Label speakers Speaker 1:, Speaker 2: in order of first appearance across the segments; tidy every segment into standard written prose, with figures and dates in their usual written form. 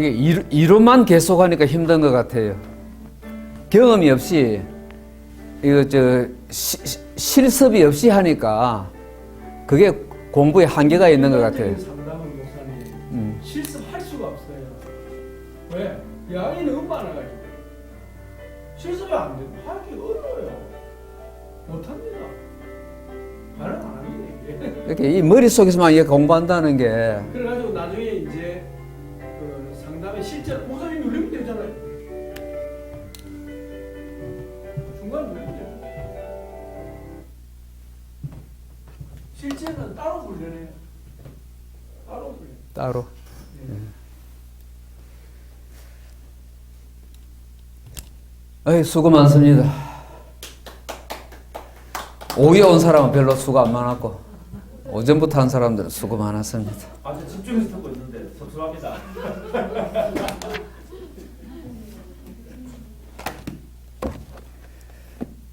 Speaker 1: 이게 이론만 계속하니까 힘든 것 같아요. 경험이 없이 이거 실습이 없이 하니까 그게 공부에 한계가 있는 것 같아요.
Speaker 2: 상담은 목사님 실습할 수가 없어요. 왜? 양이 너무 많아가지고 실습이 안 돼요. 하기 어려워요. 못합니다. 가능 안 합니다 이게.
Speaker 1: 이렇게 이 머릿속에서만 이게 공부한다는 게
Speaker 2: 그래가지고 나중에 이제 그 상담에 실제로 목사님 누르면 되잖아요. 중간 누르면 돼요. 실제는 따로 훈련해요. 따로 훈련.
Speaker 1: 따로. 어이, 수고 많습니다. 오후에 온 사람은 별로 수고 안 많았고 오전부터 한 사람들은 수고 많았습니다.
Speaker 3: 아주 집중해서 듣고 있는데 섭섭합니다.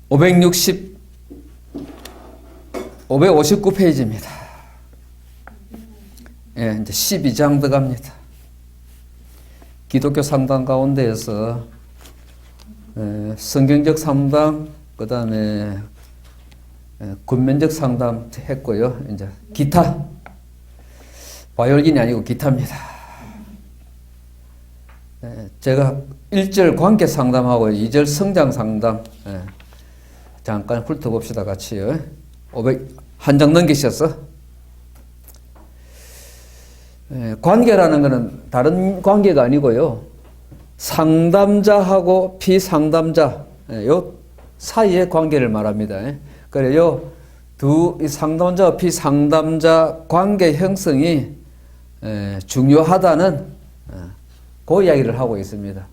Speaker 1: (560) 559페이지입니다. 예, 이제 12장 들어갑니다. 기독교 상담 가운데에서 성경적 상담, 그 다음에 군면적 상담 했고요. 이제 기타, 바이올린이 아니고 기타입니다. 제가 1절 관계 상담하고 2절 성장 상담 잠깐 훑어봅시다. 같이요. 500 한 장 넘기셨어? 관계라는 것은 다른 관계가 아니고요. 상담자하고 피상담자 요 사이의 관계를 말합니다. 그래요. 이 상담자와 피상담자 관계 형성이 중요하다는 그 이야기를 하고 있습니다.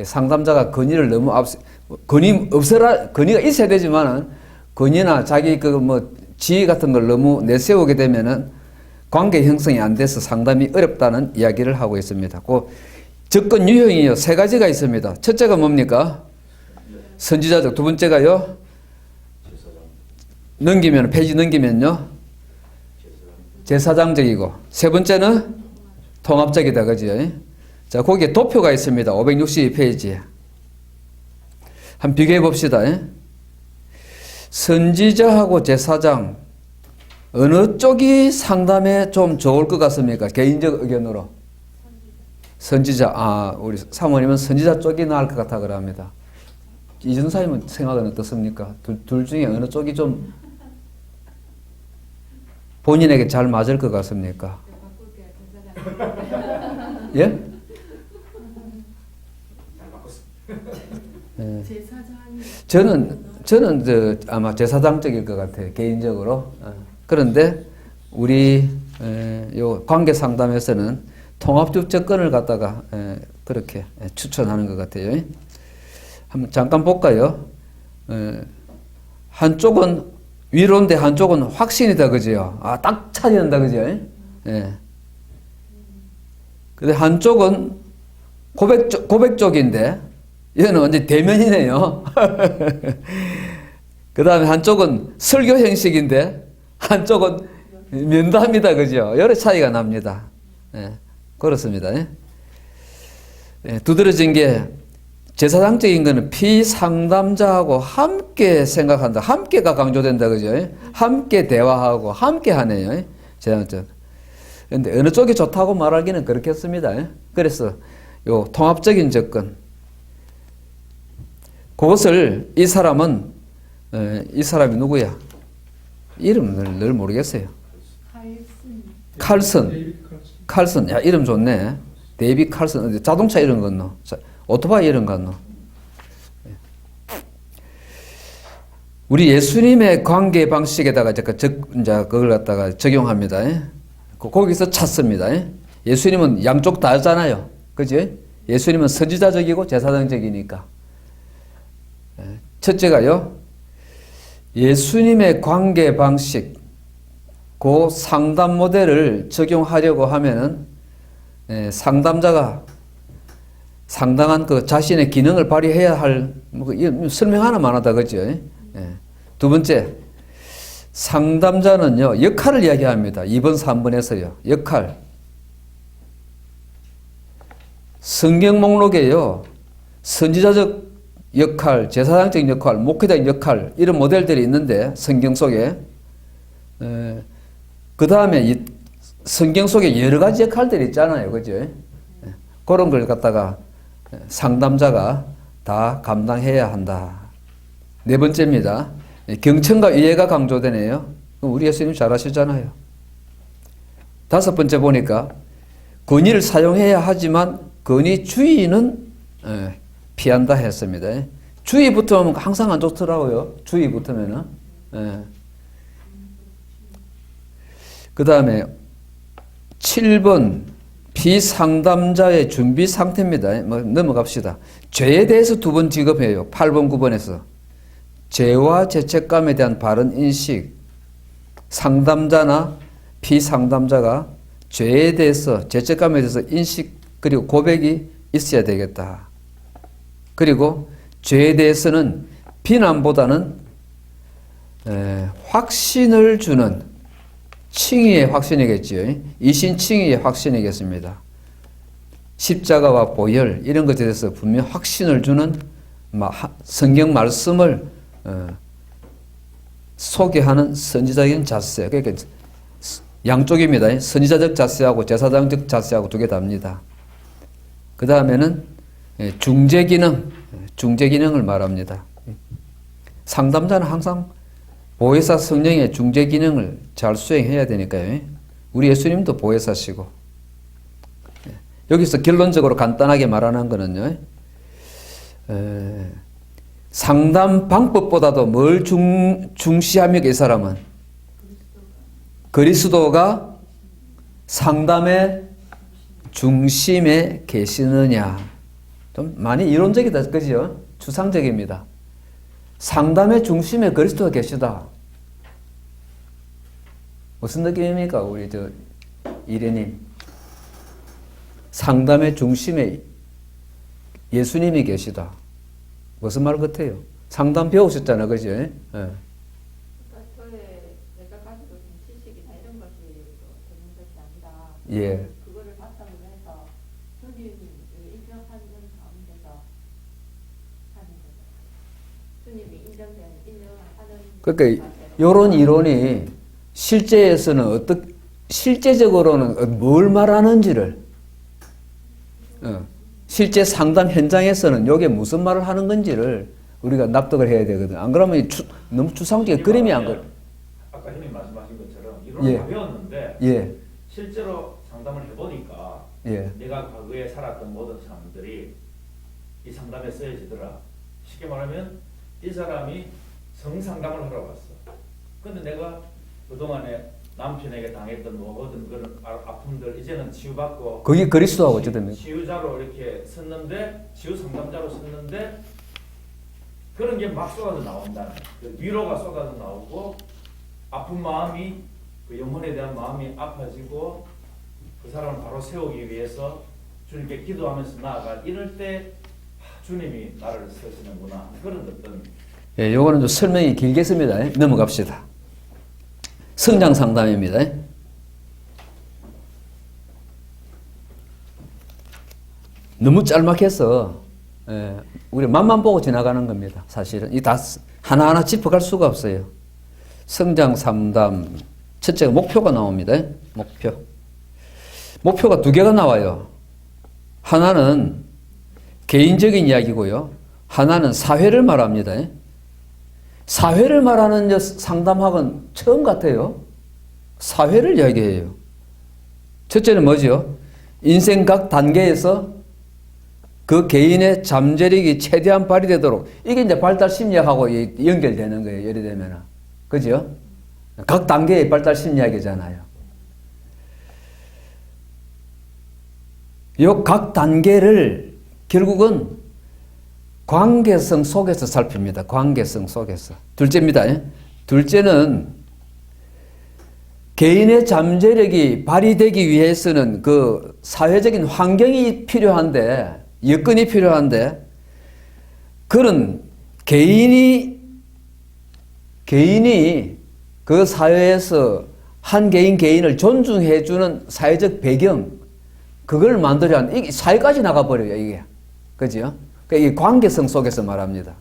Speaker 1: 상담자가 건의를 너무 건의가 있어야 되지만은 건의나 자기 지위 같은 걸 너무 내세우게 되면은 관계 형성이 안 돼서 상담이 어렵다는 이야기를 하고 있습니다. 그 접근 유형이요, 3가지가 있습니다. 첫째가 뭡니까? 선지자적. 두 번째가요, 페이지 넘기면요, 제사장적이고, 세 번째는 통합적이다. 그죠? 자, 거기에 도표가 있습니다. 562페이지에. 한번 비교해 봅시다. 선지자하고 제사장, 어느 쪽이 상담에 좀 좋을 것 같습니까? 개인적 의견으로. 선지자. 우리 사모님은 선지자 쪽이 나을 것 같아 그럽니다. 이전사님은 생각은 어떻습니까? 둘 중에 어느 쪽이 좀 본인에게 잘 맞을 것 같습니까? 예? 저는 아마 제사장적일 것 같아요. 개인적으로. 그런데 우리 요 관계 상담에서는 통합적 접근을 갖다가 그렇게 추천하는 것 같아요. 한번 잠깐 볼까요? 한쪽은 위로인데 한쪽은 확신이다. 그죠? 딱 찾아낸다. 그죠? 예. 근데 한쪽은 고백 쪽인데 얘는 완전 대면이네요. 그 다음에 한쪽은 설교 형식인데 한쪽은 면담이다. 그죠? 여러 차이가 납니다. 예. 그렇습니다. 예. 두드러진 게 제사장적인 것은 피상담자하고 함께 생각한다. 함께가 강조된다. 그죠? 함께 대화하고 함께 하네요. 제사장적. 그런데 어느 쪽이 좋다고 말하기는 그렇겠습니다. 그래서 요 통합적인 접근. 그것을 이 사람이 누구야? 이름을 늘 모르겠어요. 칼슨. 야, 이름 좋네. 데이비 칼슨. 자동차 이름 같노? 오토바이 이름 같노? 우리 예수님의 관계 방식에다가 이제 그걸 갖다가 적용합니다. 거기서 찾습니다. 예수님은 양쪽 다 하잖아요. 그지? 예수님은 선지자적이고 제사장적이니까. 첫째가요, 예수님의 관계 방식, 그 상담 모델을 적용하려고 하면은 상담자가 상당한 그 자신의 기능을 발휘해야 할, 설명 하나만 하다. 그죠? 두 번째, 상담자는요, 역할을 이야기합니다. 2번, 3번에서요. 역할. 성경 목록에요. 선지자적 역할, 제사장적 역할, 목회자적 역할 이런 모델들이 있는데 성경 속에 그 다음에 이 성경 속에 여러 가지 역할들이 있잖아요. 그죠? 그런 걸 갖다가 상담자가 다 감당해야 한다. 네 번째입니다. 경청과 이해가 강조되네요. 우리 예수님 잘 아시잖아요. 다섯 번째 보니까 권위를 사용해야 하지만 권위 주의는 피한다 했습니다. 주의 붙으면 항상 안 좋더라고요. 주의 붙으면은. 그 다음에 7번 비상담자의 준비 상태입니다. 넘어갑시다. 죄에 대해서 두 번 지급해요. 8번, 9번에서. 죄와 죄책감에 대한 바른 인식. 상담자나 피상담자가 죄에 대해서, 죄책감에 대해서 인식 그리고 고백이 있어야 되겠다. 그리고 죄에 대해서는 비난보다는 확신을 주는 칭의의 확신이겠지요. 이신칭의의 확신이겠습니다. 십자가와 보혈 이런 것에 대해서 분명 확신을 주는 성경 말씀을 소개하는 선지자적인 자세. 그러니까 양쪽입니다. 선지자적 자세하고 제사장적 자세하고 두 개 답니다. 그 다음에는 중재기능을 말합니다. 상담자는 항상 보혜사 성령의 중재기능을 잘 수행해야 되니까요. 우리 예수님도 보혜사시고. 여기서 결론적으로 간단하게 말하는 거는요. 상담 방법보다도 뭘 중시합니까? 이 사람은 그리스도가 상담의 중심에 계시느냐. 좀 많이 이론적이다, 그죠? 추상적입니다. 상담의 중심에 그리스도가 계시다. 무슨 느낌입니까? 우리 이래님. 상담의 중심에 예수님이 계시다. 무슨 말 같아요? 상담 배우셨잖아요, 그죠? 예.
Speaker 4: 그러니까 저의 내가 가지고 있는 지식이나 이런 것이 되는 것이 아니라
Speaker 1: 예.
Speaker 4: 그거를 바탕으로 해서 주님이 인정하는 가운데서 하는 거죠. 주님이 인정하는
Speaker 1: 그러니까 이런 이론이 실제에서는 실제적으로는 뭘 말하는지를 실제 상담 현장에서는 이게 무슨 말을 하는 건지를 우리가 납득을 해야 되거든. 안 그러면 너무 추상적인 그림이 안 그려.
Speaker 3: 아까 형님 말씀하신 것처럼 이론을 다 배웠는데
Speaker 1: 예.
Speaker 3: 실제로 상담을 해보니까
Speaker 1: 예.
Speaker 3: 내가 과거에 살았던 모든 사람들이 이 상담에 쓰여지더라. 쉽게 말하면 이 사람이 성상담을 하러 왔어. 근데 내가 그동안에 남편에게 당했던 모든 그런 아픔들 이제는 치유받고
Speaker 1: 그게 그리스도하고 어쩌든
Speaker 3: 치유자로 이렇게 섰는데 치유 상담자로 섰는데 그런 게 막 쏟아져 나온다. 그 위로가 쏟아져 나오고 아픈 마음이 그 영혼에 대한 마음이 아파지고 그 사람을 바로 세우기 위해서 주님께 기도하면서 나아가 이럴 때 주님이 나를 쓰시는구나 그런 어떤
Speaker 1: 예, 요거는 좀 설명이 길겠습니다. 넘어갑시다. 성장 상담입니다. 너무 짤막해서 우리 맛만 보고 지나가는 겁니다. 사실은 이 다 하나하나 짚어갈 수가 없어요. 성장 상담 첫째가 목표가 나옵니다. 목표가 두 개가 나와요. 하나는 개인적인 이야기고요. 하나는 사회를 말합니다. 사회를 말하는 상담학은 처음 같아요. 사회를 이야기해요. 첫째는 뭐죠? 인생 각 단계에서 그 개인의 잠재력이 최대한 발휘되도록 이게 이제 발달 심리학하고 연결되는 거예요. 예를 들면. 그죠? 각 단계의 발달 심리학이잖아요. 이 각 단계를 결국은 관계성 속에서 살핍니다. 관계성 속에서. 둘째입니다. 둘째는 개인의 잠재력이 발휘되기 위해서는 그 사회적인 환경이 필요한데, 여건이 필요한데, 그런 개인이 그 사회에서 한 개인을 존중해주는 사회적 배경, 그걸 만들어야 하는, 이게 사회까지 나가버려요, 이게. 그죠? 그러니까 이 관계성 속에서 말합니다.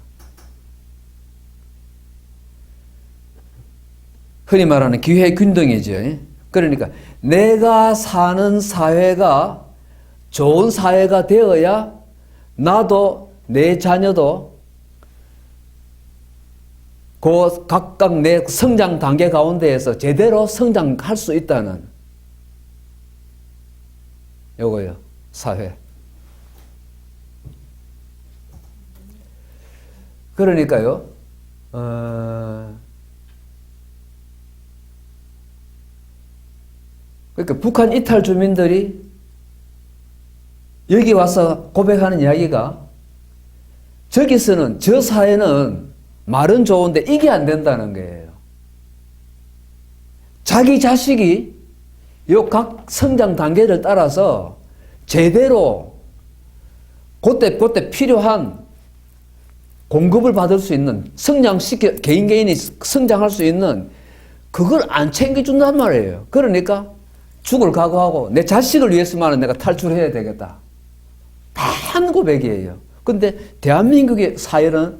Speaker 1: 흔히 말하는 기회균등이죠. 그러니까 내가 사는 사회가 좋은 사회가 되어야 나도 내 자녀도 그 각각 내 성장 단계 가운데에서 제대로 성장할 수 있다는 요거요, 사회. 그러니까요, 그러니까 북한 이탈 주민들이 여기 와서 고백하는 이야기가 저기서는, 저 사회는 말은 좋은데 이게 안 된다는 거예요. 자기 자식이 요 각 성장 단계를 따라서 제대로 그때 필요한 공급을 받을 수 있는, 개인이 성장할 수 있는 그걸 안 챙겨준단 말이에요. 그러니까 죽을 각오하고 내 자식을 위해서만은 내가 탈출해야 되겠다. 단 고백이에요. 근데 대한민국의 사회는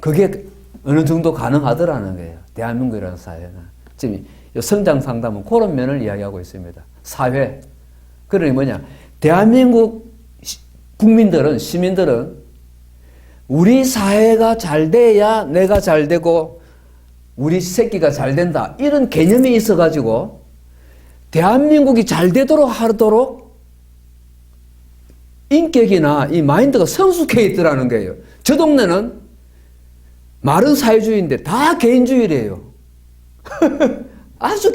Speaker 1: 그게 어느 정도 가능하더라는 거예요. 대한민국이라는 사회는. 지금 성장 상담은 그런 면을 이야기하고 있습니다. 사회. 그러니 뭐냐. 대한민국 국민들은, 시민들은 우리 사회가 잘 돼야 내가 잘 되고 우리 새끼가 잘 된다. 이런 개념이 있어가지고 대한민국이 잘 되도록 하도록 인격이나 이 마인드가 성숙해 있더라는 거예요. 저 동네는 말은 사회주의인데 다 개인주의래요. 아주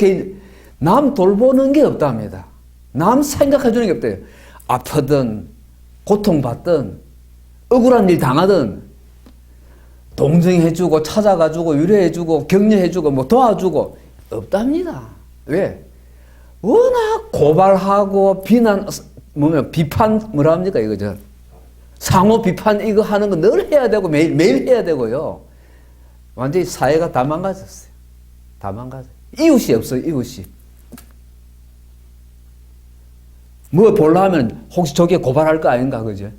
Speaker 1: 남 돌보는 게 없답니다. 남 생각해주는 게 없대요. 아프든 고통받든 억울한 일 당하든 동정해주고 찾아가주고 위로해주고 격려해주고 뭐 도와주고 없답니다. 왜? 워낙 고발하고 비판 뭐라 합니까 이거죠. 상호 비판 이거 하는 거 늘 해야 되고 매일 해야 되고요. 완전히 사회가 다 망가졌어요. 다 망가졌어요. 이웃이 없어요. 이웃이. 뭐 볼라 하면 혹시 저게 고발할 거 아닌가 그죠?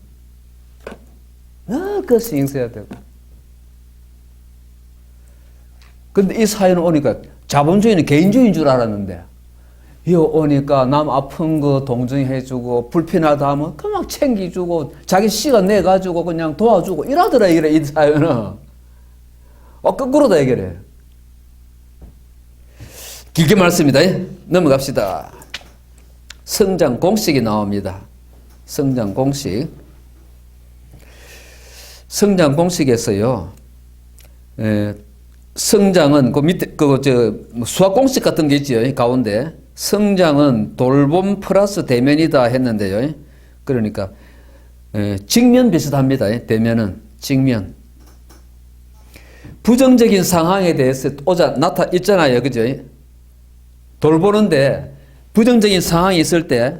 Speaker 1: 그 신경 써야 되고. 근데 이 사회는 오니까 자본주의는 개인주의인 줄 알았는데 이 오니까 남 아픈 거 동정해주고 불편하다 하면 그냥 챙겨주고 자기 시간 내가지고 그냥 도와주고 이러더라 이래 이 사회는. 거꾸로다 이게. 길게 말씀입니다. 넘어갑시다. 성장 공식이 나옵니다. 성장 공식. 성장 공식에서요. 성장은 그 밑에 수학 공식 같은 게 있죠. 가운데 성장은 돌봄 플러스 대면이다 했는데요. 그러니까 직면 비슷합니다. 대면은 직면. 부정적인 상황에 대해서 있잖아요. 그죠? 돌보는데 부정적인 상황이 있을 때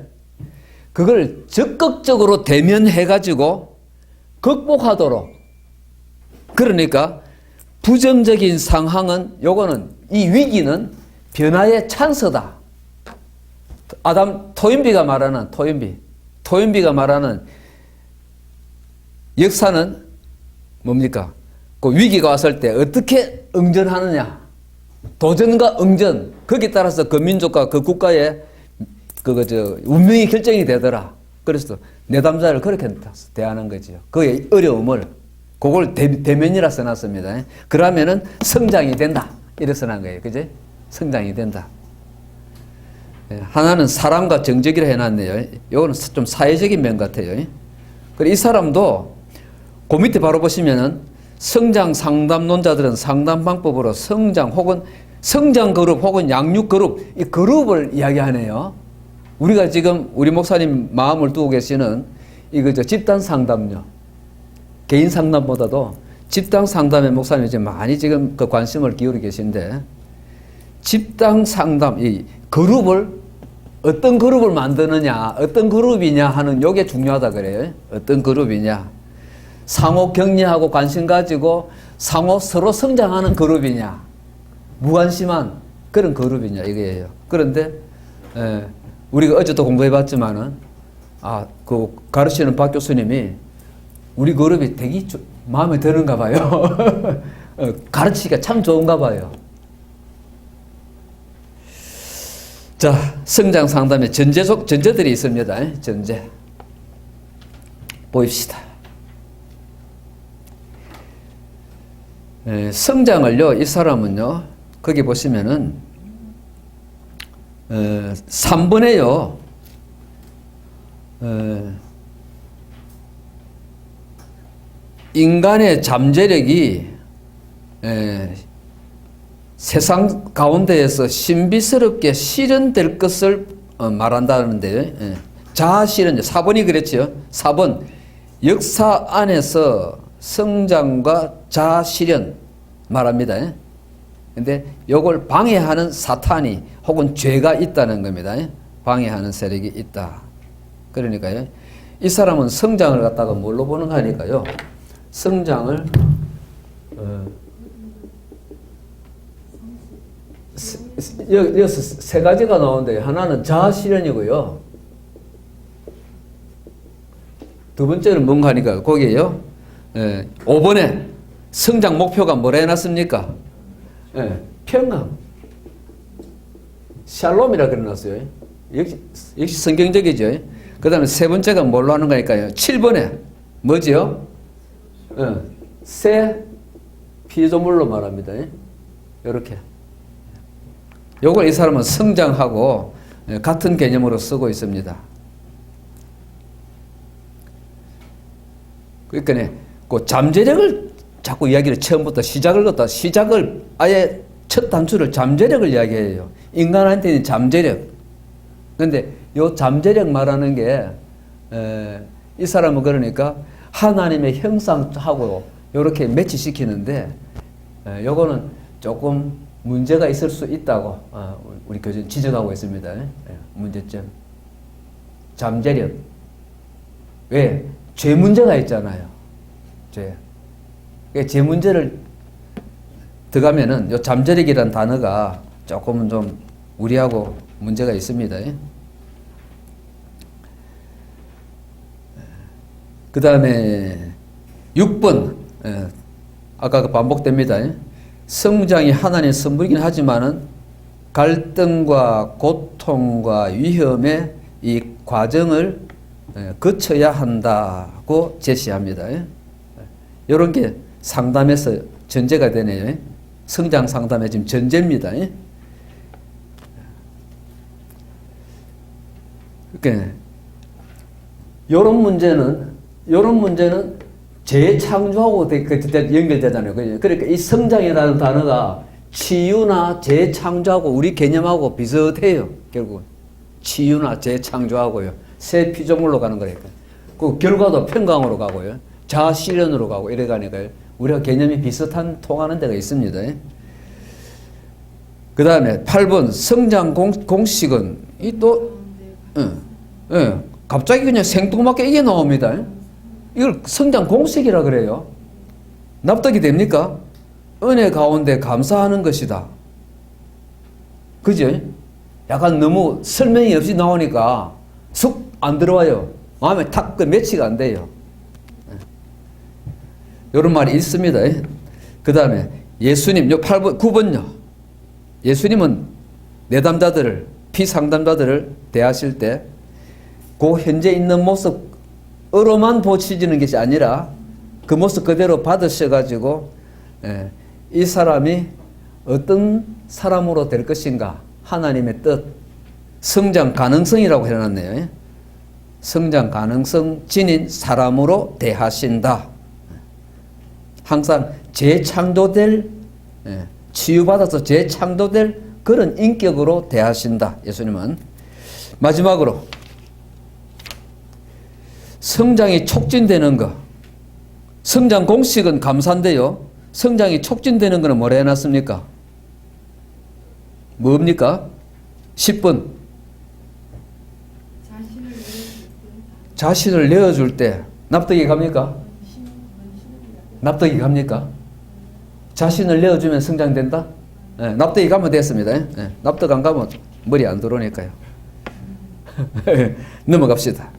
Speaker 1: 그걸 적극적으로 대면해가지고 극복하도록. 그러니까 부정적인 상황은 요거는 이 위기는 변화의 찬스다. 토인비가 말하는 역사는 뭡니까? 그 위기가 왔을 때 어떻게 응전하느냐. 도전과 응전. 거기에 따라서 그 민족과 그 국가의 운명이 결정이 되더라. 그래서 내담자를 그렇게 대하는 거죠. 그의 어려움을. 그걸 대면이라 써놨습니다. 그러면은 성장이 된다. 이렇게 써놓은 거예요. 그지? 성장이 된다. 하나는 사람과 정적이라 해놨네요. 이거는 좀 사회적인 면 같아요. 그리고 이 사람도 그 밑에 바로 보시면은 성장 상담론자들은 상담 방법으로 성장 혹은 성장 그룹 혹은 양육 그룹, 이 그룹을 이야기하네요. 우리가 지금 우리 목사님 마음을 두고 계시는 집단 상담요. 개인 상담보다도 집단 상담에 목사님이 지금 많이 지금 그 관심을 기울이고 계신데 집단 상담, 이 그룹을 어떤 그룹을 만드느냐, 어떤 그룹이냐 하는 요게 중요하다 그래요. 어떤 그룹이냐. 상호 격려하고 관심 가지고 상호 서로 성장하는 그룹이냐. 무관심한 그런 그룹이냐 이거예요. 그런데 우리가 어제도 공부해봤지만은 그 가르치는 박 교수님이 우리 그룹이 되게 마음에 드는가 봐요. 가르치기가 참 좋은가 봐요. 자, 성장 상담에 전제들이 있습니다. 전제. 보입시다. 성장을요, 이 사람은요, 거기 보시면은, 3번에요, 인간의 잠재력이 세상 가운데에서 신비스럽게 실현될 것을 말한다는데, 자아실현, 4번이 그랬지요. 4번, 역사 안에서 성장과 자아실현 말합니다. 근데 요걸 방해하는 사탄이 혹은 죄가 있다는 겁니다. 방해하는 세력이 있다. 그러니까요, 이 사람은 성장을 갖다가 뭘로 보는 거 아닐까요? 성장을 여기서 세 가지가 나오는데, 하나는 자아실현이고요, 두 번째는 뭔가 하니까 거기에요, 5번에 성장 목표가 뭐라 해놨습니까? 평강, 샬롬이라 그래놨어요. 역시 성경적이죠. 그 다음에 세 번째가 뭘로 하는 거니까요, 7번에 뭐지요? 새 피조물로 말합니다. 이렇게. 요걸 이 사람은 성장하고 같은 개념으로 쓰고 있습니다. 그러니까 그 잠재력을 자꾸 이야기를 처음부터 시작을 아예 첫 단추를 잠재력을 이야기해요. 인간한테는 잠재력. 근데 요 잠재력 말하는 게 이 사람은 그러니까 하나님의 형상하고 이렇게 매치시키는데, 요거는 조금 문제가 있을 수 있다고 우리 교수님 지적하고 있습니다. 문제점. 잠재력. 왜? 죄 문제가 있잖아요. 죄 문제를 들어가면은 요 잠재력이라는 단어가 조금은 좀 우리하고 문제가 있습니다. 그 다음에 6번, 아까 반복됩니다. 성장이 하나님의 선물이긴 하지만은 갈등과 고통과 위험의 이 과정을 거쳐야 한다고 제시합니다. 이런 게 상담에서 전제가 되네요. 성장 상담의 지금 전제입니다. 그러니까 이런 문제는 재창조하고 연결되잖아요. 그러니까 이 성장이라는 단어가 치유나 재창조하고 우리 개념하고 비슷해요. 결국은 치유나 재창조하고요, 새 피조물로 가는 거니까. 그 결과도 평강으로 가고요, 자아실현으로 가고 이래 가니까요, 우리가 개념이 비슷한 통하는 데가 있습니다. 그 다음에 8번 성장 공식은 갑자기 그냥 생뚱맞게 이게 나옵니다. 이걸 성장 공식이라 그래요. 납득이 됩니까? 은혜 가운데 감사하는 것이다. 그죠? 약간 너무 설명이 없이 나오니까 쑥 안 들어와요. 마음에 탁 매치가 안 돼요. 이런 말이 있습니다. 그 다음에 예수님, 8번, 9번요. 예수님은 내담자들을, 피상담자들을 대하실 때 그 현재 있는 모습으로만 보시지는 것이 아니라 그 모습 그대로 받으셔가지고 이 사람이 어떤 사람으로 될 것인가, 하나님의 뜻, 성장 가능성이라고 해놨네요. 성장 가능성 지닌 사람으로 대하신다. 항상 재창조될, 치유받아서 재창조될 그런 인격으로 대하신다. 예수님은. 마지막으로 성장이 촉진되는 것. 성장 공식은 감사인데요, 성장이 촉진되는 것은 뭐라 해놨습니까? 뭡니까? 10번. 자신을 내어줄 때 납득이 갑니까? 납득이 갑니까? 자신을 내어주면 성장된다? 납득이 가면 됐습니다. 납득 안 가면 머리 안 들어오니까요. 넘어갑시다.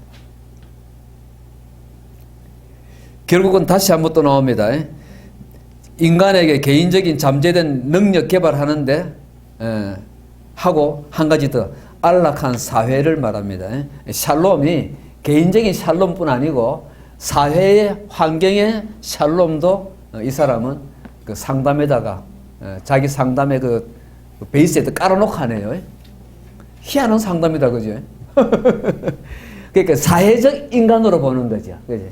Speaker 1: 결국은 다시 한번 또 나옵니다. 인간에게 개인적인 잠재된 능력 개발하는데 하고 한 가지 더 안락한 사회를 말합니다. 샬롬이 개인적인 샬롬뿐 아니고 사회의 환경의 샬롬도 이 사람은 그 상담에다가 자기 상담의 그 베이스에다 깔아놓고 하네요. 희한한 상담이다, 그죠? 그러니까 사회적 인간으로 보는 거죠, 그지?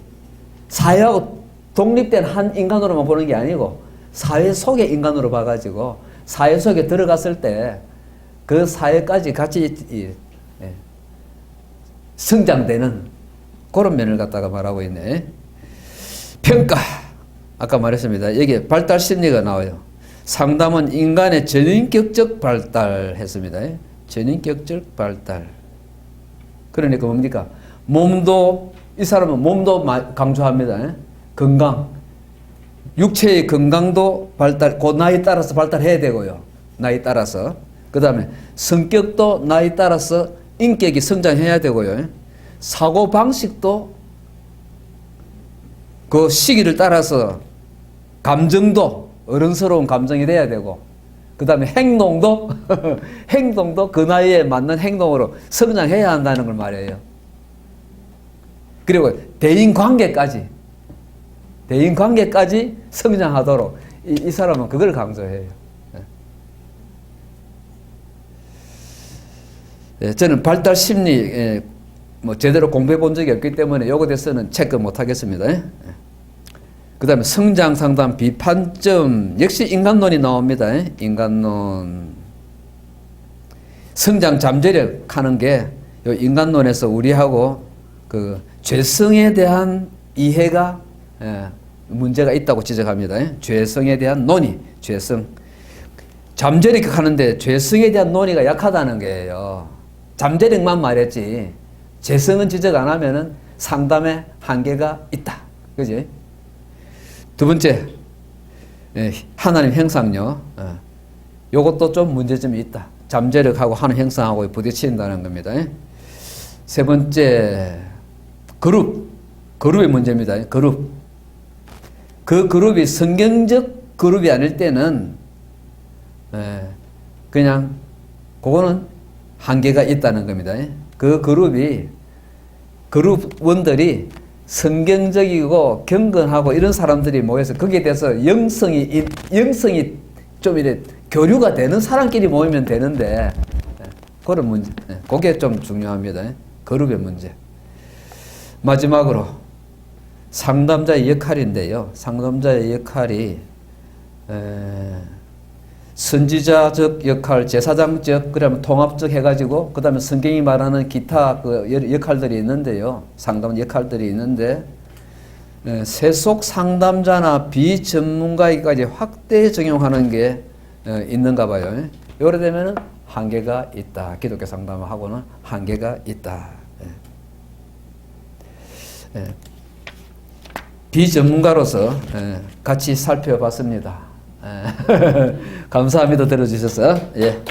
Speaker 1: 사회하고 독립된 한 인간으로만 보는 게 아니고 사회 속의 인간으로 봐가지고 사회 속에 들어갔을 때 그 사회까지 같이 성장되는 그런 면을 갖다가 말하고 있네. 평가. 아까 말했습니다. 여기에 발달 심리가 나와요. 상담은 인간의 전인격적 발달했습니다. 전인격적 발달. 그러니까 뭡니까? 몸도, 이 사람은 몸도 강조합니다. 건강. 육체의 건강도 발달, 그 나이 따라서 발달해야 되고요. 나이 따라서. 그 다음에 성격도 나이 따라서 인격이 성장해야 되고요. 사고 방식도 그 시기를 따라서 감정도 어른스러운 감정이 돼야 되고, 그 다음에 행동도 행동도 그 나이에 맞는 행동으로 성장해야 한다는 걸 말해요. 그리고 대인 관계까지 성장하도록 이 사람은 그걸 강조해요. 저는 발달 심리 뭐 제대로 공부해 본 적이 없기 때문에 요거에 대해서는 체크 못 하겠습니다. 그 다음에 성장 상담 비판점, 역시 인간론이 나옵니다. 인간론. 성장 잠재력 하는 게 요 인간론에서 우리하고 그 죄성에 대한 이해가 문제가 있다고 지적합니다. 죄성에 대한 논의, 죄성. 잠재력 하는데 죄성에 대한 논의가 약하다는 거예요. 잠재력만 말했지 죄성은 지적 안 하면은 상담에 한계가 있다. 그지? 두 번째, 하나님 형상요. 요것도 좀 문제점이 있다. 잠재력하고 하나님 형상하고 부딪힌다는 겁니다. 세 번째, 그룹의 문제입니다. 그룹. 그 그룹이 성경적 그룹이 아닐 때는 그냥 그거는 한계가 있다는 겁니다. 그 그룹원들이 성경적이고 경건하고 이런 사람들이 모여서 거기에 대해서 영성이 좀 이래 교류가 되는 사람끼리 모이면 되는데 그런 문제, 그게 좀 중요합니다. 그룹의 문제. 마지막으로 상담자의 역할인데요. 상담자의 역할이 선지자적 역할, 제사장적, 그다음에 통합적 해가지고 그다음에 성경이 말하는 기타 그 역할들이 있는데요. 상담 역할들이 있는데 세속 상담자나 비전문가에게까지 확대 적용하는 게 있는가 봐요. 요래 되면은 한계가 있다. 기독교 상담하고는 한계가 있다. 비전문가로서 같이 살펴봤습니다. 감사합니다. 들어주셔서. 예.